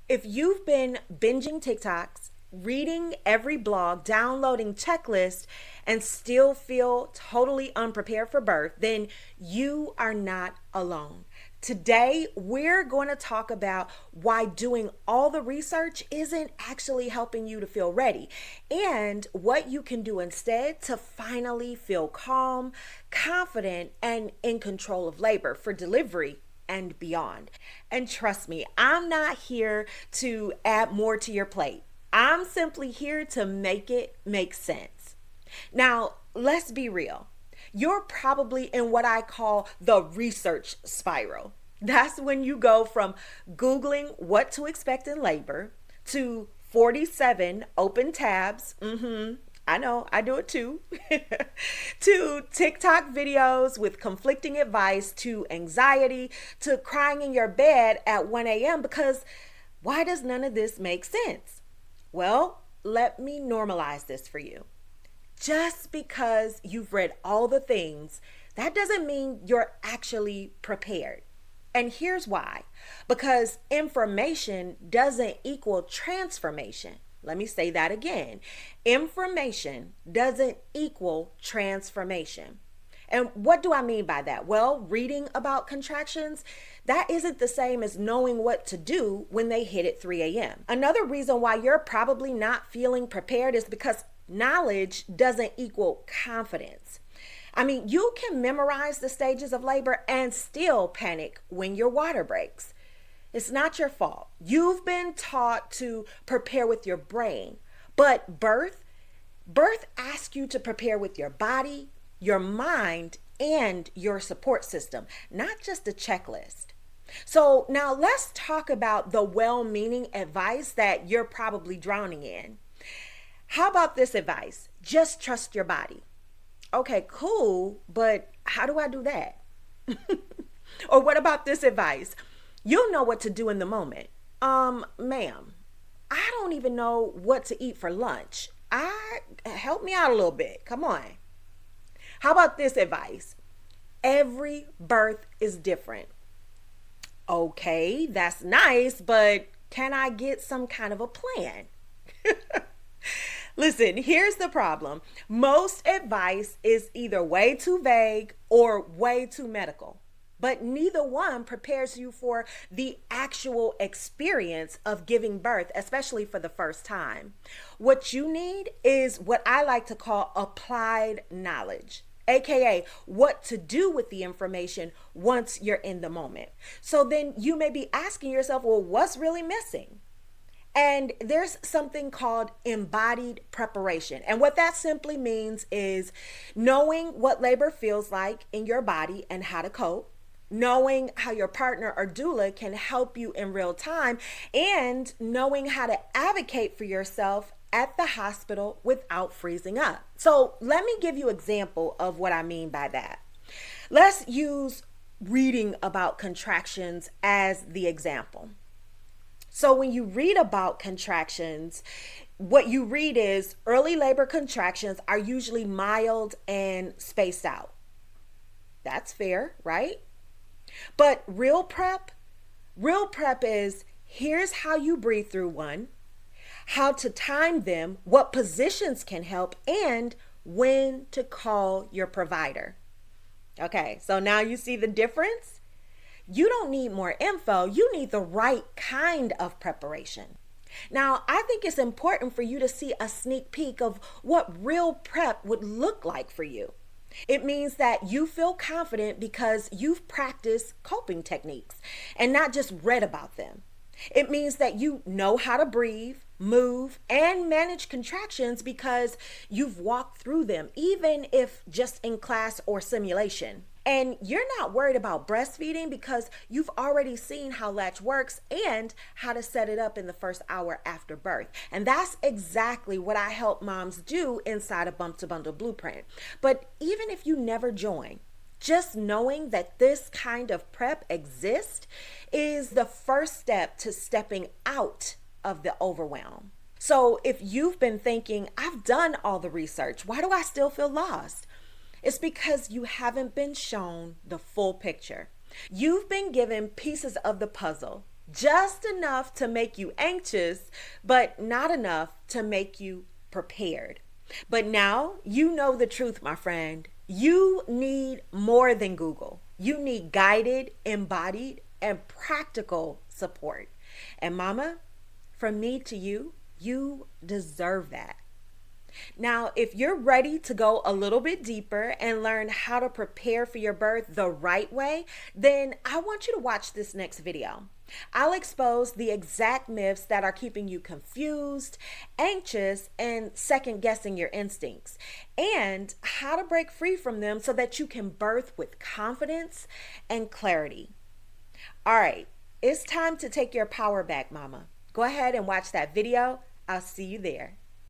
If you've been binging TikToks, reading every blog, downloading checklists, and still feel totally unprepared for birth, then you are not alone. Today, we're going to talk about why doing all the research isn't actually helping you to feel ready and what you can do instead to finally feel calm, confident, and in control of labor for delivery and beyond. And trust me, I'm not here to add more to your plate. I'm simply here to make it make sense. Now, let's be real. You're probably in what I call the research spiral. That's when you go from Googling what to expect in labor to 47 open tabs. I know, I do it too. To TikTok videos with conflicting advice, to anxiety, to crying in your bed at 1 a.m. because why does none of this make sense? Well, let me normalize this for you. Just because you've read all the things, that doesn't mean you're actually prepared. And here's why. Because information doesn't equal transformation. Let me say that again. Information doesn't equal transformation. And what do I mean by that? Well, reading about contractions, that isn't the same as knowing what to do when they hit at 3 a.m. Another reason why you're probably not feeling prepared is because knowledge doesn't equal confidence. I mean, you can memorize the stages of labor and still panic when your water breaks. It's not your fault. You've been taught to prepare with your brain, but birth asks you to prepare with your body, your mind, and your support system, not just a checklist. So now let's talk about the well-meaning advice that you're probably drowning in. How about this advice? Just trust your body. Okay, cool, but how do I do that? Or what about this advice? You'll know what to do in the moment. Ma'am, I don't even know what to eat for lunch. Help me out a little bit. Come on. How about this advice? Every birth is different. Okay, that's nice, but can I get some kind of a plan? Listen, here's the problem. Most advice is either way too vague or way too medical, but neither one prepares you for the actual experience of giving birth, especially for the first time. What you need is what I like to call applied knowledge, aka what to do with the information once you're in the moment. So then you may be asking yourself, well, what's really missing? And there's something called embodied preparation. And what that simply means is knowing what labor feels like in your body and how to cope, knowing how your partner or doula can help you in real time, and knowing how to advocate for yourself at the hospital without freezing up. So let me give you an example of what I mean by that. Let's use reading about contractions as the example. So when you read about contractions, what you read is early labor contractions are usually mild and spaced out. That's fair, right? But real prep is here's how you breathe through one, how to time them, what positions can help, and when to call your provider. Okay, so now you see the difference? You don't need more info. You need the right kind of preparation. Now, I think it's important for you to see a sneak peek of what real prep would look like for you. It means that you feel confident because you've practiced coping techniques and not just read about them. It means that you know how to breathe, move, and manage contractions because you've walked through them, even if just in class or simulation. And you're not worried about breastfeeding because you've already seen how latch works and how to set it up in the first hour after birth. And that's exactly what I help moms do inside a Bump to Bundle Blueprint. But even if you never join, just knowing that this kind of prep exists is the first step to stepping out of the overwhelm. So if you've been thinking, I've done all the research, why do I still feel lost? It's because you haven't been shown the full picture. You've been given pieces of the puzzle, just enough to make you anxious, but not enough to make you prepared. But now you know the truth, my friend. You need more than Google. You need guided, embodied, and practical support. And mama, from me to you, you deserve that. Now, if you're ready to go a little bit deeper and learn how to prepare for your birth the right way, then I want you to watch this next video. I'll expose the exact myths that are keeping you confused, anxious, and second guessing your instincts, and how to break free from them so that you can birth with confidence and clarity. All right, it's time to take your power back, mama. Go ahead and watch that video. I'll see you there.